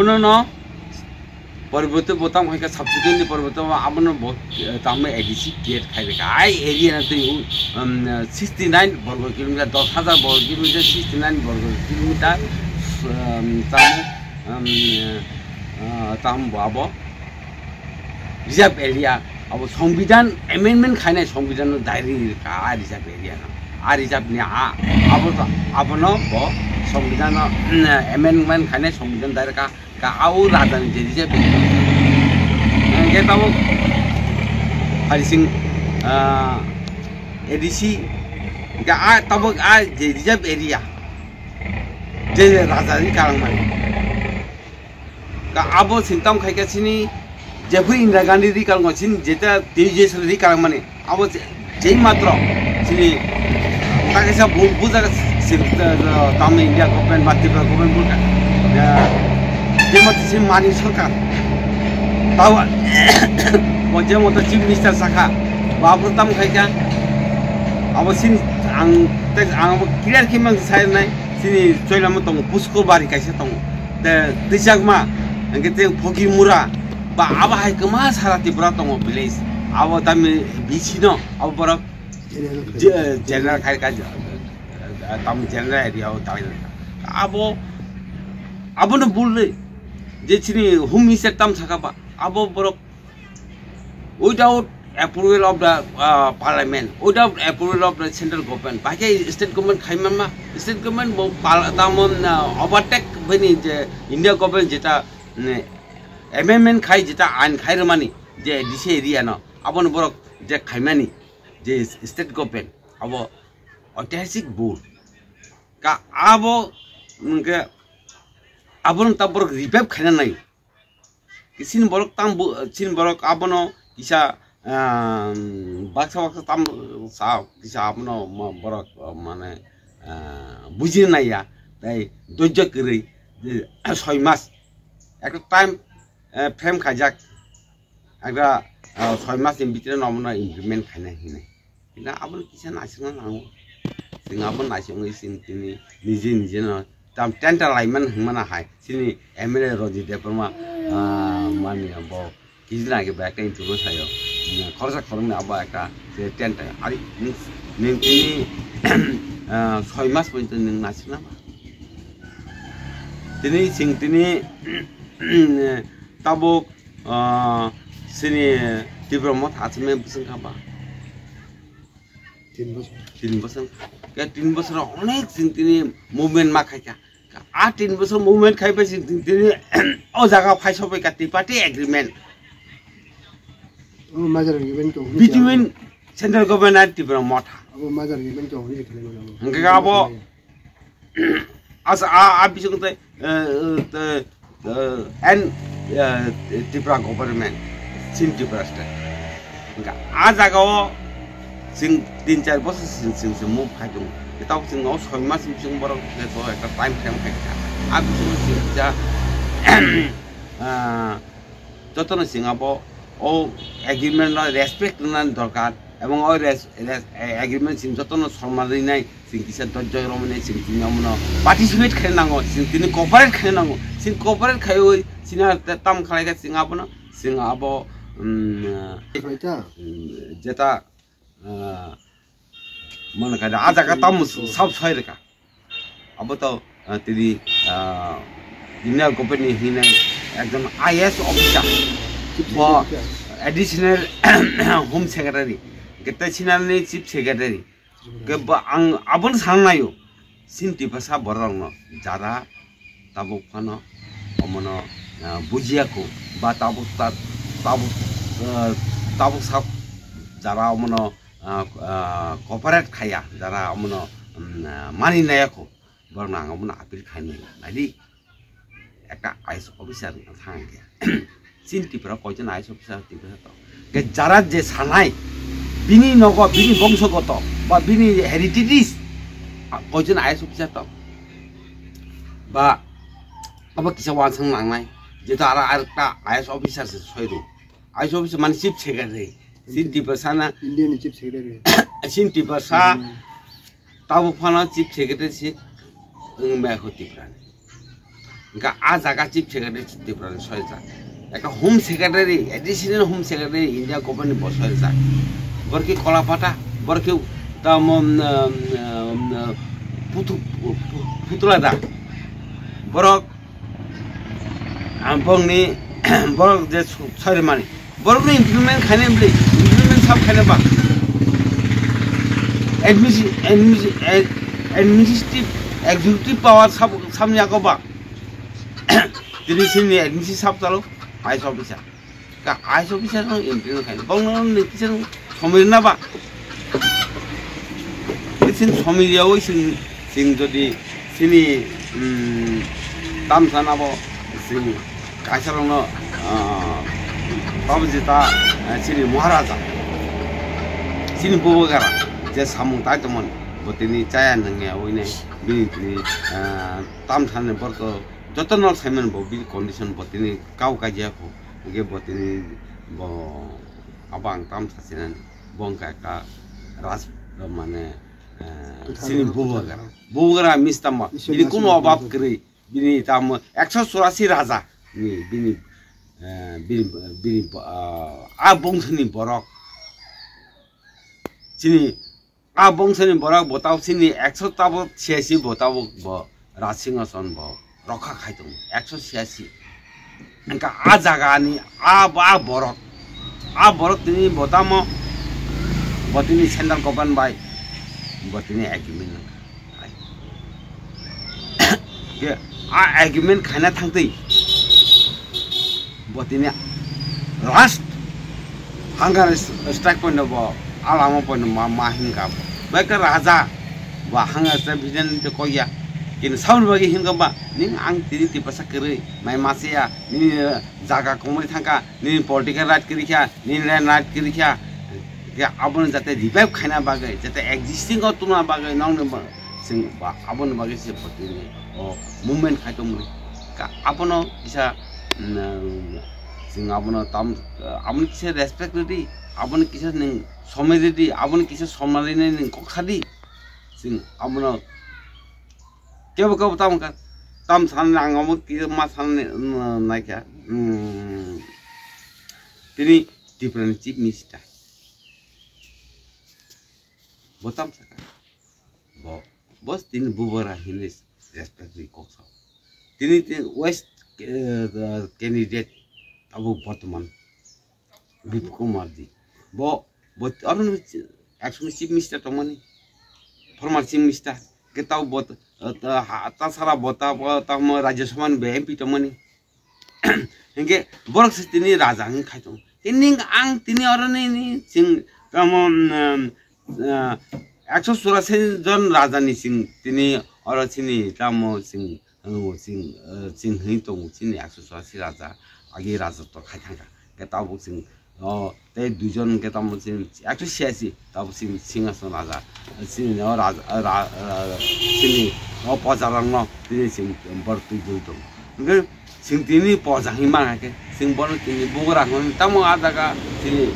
no Porbuto Botam like a subsequently Porbuto Abono Tame ADC Gate Kaika. I area to you 69 Borgo kilometer, Hazard Borgo kilometer, 69 Borgo kilometer, Tam Babo Reserve area. Our Sombidan amendment kind of Sombidan diary reserve area. I reserve near Abono, Sombidan amendment kind of Sombidan Direka. Kau rather than Jedija get out Harising ADC Tabok Jedija area. Jay Razari Kalaman Abo Sintam Kaikasini Jeffrey in the Gandhi Kalmachin Jeta DJs Rikalamani. I was Jay Matro Sini Takasa Buza Tam India government Matiba government. Democracy money soka. Tawa. Wajah motor chief minister saka. Bapak tam kaya. Awasin ang clear kimang saya nai. Sini coy lama tong puskul bari kaisa tong. The dijagma. Ang kita pogi mura. Ba aba hai kemas harati berat tong village. Awa tam bicino. Awa berat. General kaya kaja. Tam general area awa tahu. Abo no bulle. Jechini whom is a tam sakapa above Borok without approval of the parliament, without approval of the central government. Pakai state government Kaimama, state government Tamon overtake when India government jeta amendment Kai jeta and Kairamani, the this area no, Abon Borok, the Kaimani, the state government, our autistic board. Ka abo Abon tabor repap khana nai kisin borok tam chin borok abono kisa baksa tam sa kisa abono borok mane bujin nai ya dai dojja kri 6 mas একটা time frame খাজাক একটা 6 মাস এর ভিতরে নমনা implement খানা হিনে কিনা abon kisa nasina nango sing abon nasing isin tini nije na tam tenta laiman mana hai sini emre roji deparma mani abo kizna ke back time to sayo khorsa khorme abo ekta se tenta ari ning tini 6 mas pon ning nasina ba tini sing tini tabok sini diploma atme bising khaba 3 বছর কে 3 বছর অনেক তিনি movement মা খাইকা আ 3 বছর movement খাইবে তিনি ও জায়গা ফাইসবে কা ত্রিপার্টি এগ্রিমেন্ট মাজার এগ্রিমেন্ট তো বিটুইন সেন্ট্রাল গভর্নমেন্ট আর ত্রিপুরা মঠা মাজার এগ্রিমেন্ট তো হই খেলে না আবো as a bisungte and Tripura government সিন ত্রিপুরা স্টেট আ জায়গাও sing 3-4 bos sing move hai dong kita sing ngau 6 mas sing borok to ekta time frame kaita abi sing ja jotono sing abo o agreement na respect na dorkar ebong o agreement sing jotono sormari nai sing kisa dojjo romane sing tini amno participate khane nango sing tini cooperate khane nango sing cooperate khayo sina tam khalai ka sing abo no sing abo jeta mana kada aja ka tam sab soire ka abo to tiri India company hine ekjon IS officer bo additional home secretary kita sinani chief secretary ke ang abon sannayo sinti basa borong no jara tabuk phano omono bujiya ko ba tabuk sab jara omono corporate khaya jara omono mani nayako borna omono apil khani nadi একটা আইস officer থাকে চিন্তিপরা কয়জন আইস officer Tipra তো কে যারা যে সানাই বিনি নগ বিনি বংশগত বা বিনি হেরিটেজ কয়জন আইস অফিসার তো বা আবার কিছু ওয়ানসাং লাংনাই যেটা আর একটা আইস অফিসার সয়রু আইস অফিসার মানে চিফ সেক্রেটারি চিন্তিপরা না ইন্ডিয়ান চিফ সেক্রেটারি চিন্তিপরা তাবো ফানা চিফ সেক্রেটারি সি মে হতিপরা ఇంకా ఆ জায়গা চিফ সেক্রেটারি ত্রিপুরার সহায়তা একটা home secretary additional home secretary India government বসায় যায় বরকি কলাপাটা বরকি পুতুলা দা বরক বংনি বরক যে সরি মানে বরকনি ইমপ্লিমেন্ট খাইনে বলি ইমপ্লিমেন্ট সব খাইনে বা administrative executive power sab ni ako ba dini sini administrative sab talo IS officer ka IS officer no implement khai bang no ni kisan somir na ba kisan somir ya oi sing jodi sini tam sana bo sing kaisarong no babjita sini maharaja sini bobogara je samung tai tomon botini chaya nangya oine bini tam thane borko jotonol semen bo bi condition botini kau kaja ko ge botini bo abang tam sasinan bongka ka ras mane sini bobogara mistama bini kono obab kri bini tam 184 raja ni bini a bongthani borok sini a bongthani borok botao sini 186 botao bo rasingason bo rokha khaitong 186 enka a jaga ni a borok tini botamo botini central government by botini agreement ge a agreement khana thangtei botini last hunger strike point bo alamo point mahin ka baka raja ba hunger strike vision to koya kin sound bagi hinga ba ning ang tini tipasa kere mai masia ni jaga komori thangka ni political right kiri kya ni land right kiri kya ke abon jate revive khana bagai jate existing ko tuna bagai nong sing ba abon bagai se botini o movement khaito muri ka abono isa sing abono tam abon kise respect di abon kise ning somedi di abon kise somari ning kokhadi sing abono kebo kebo tam san nangamo ki ma san naikya tini different chief minister botam saka bo bos tin bubara hilis respect di koksa tini west candidate abu Botman Vipul Kumar di bo orang actually chief minister tomani former chief minister kita bot tasara bota tam Rajya Sabha MP tomani hingga borok tini raja ng khaitong tini orang ini sing kamu 184 John raja ni sing tini orang sini kamu sing hitong sini 184 raja agi raja to khaitanga kita buk sing te dujon kita mo sing 186 tabu sing singason raja sini raja sini pajarang no tini sing bertu duito nge sing tini pajang himang ke sing bon tini bugura ngon tamo ada ka sini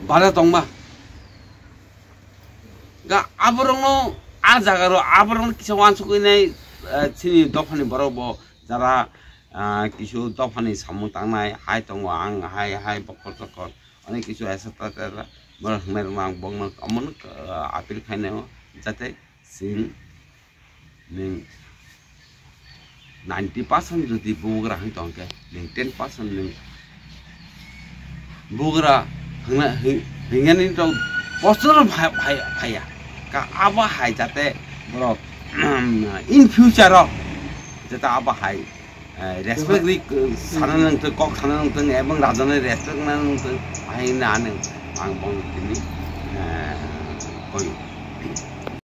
bala tongba ga aborong no a jagaro aborong kisawan sukinai sini dofani borobo jara কিছু দফানি সামু তাংনাই high দङ आं हाय बकर तकर अनेक কিছু एसता बर हमेर मां बंग अमन appeal खाइने जाते सिं निं 90% जुदि बुगरा हां दंके निं 10% निं बुगरा हंगना हिंगानि तो पोस्टर भाया का आबा हाय जाते बर इन फ्यूचर जाते आबा हाय respect di sana nang tu kok sana nang tu emang raja ni respect nang tu ahin na nang bang bang ini koi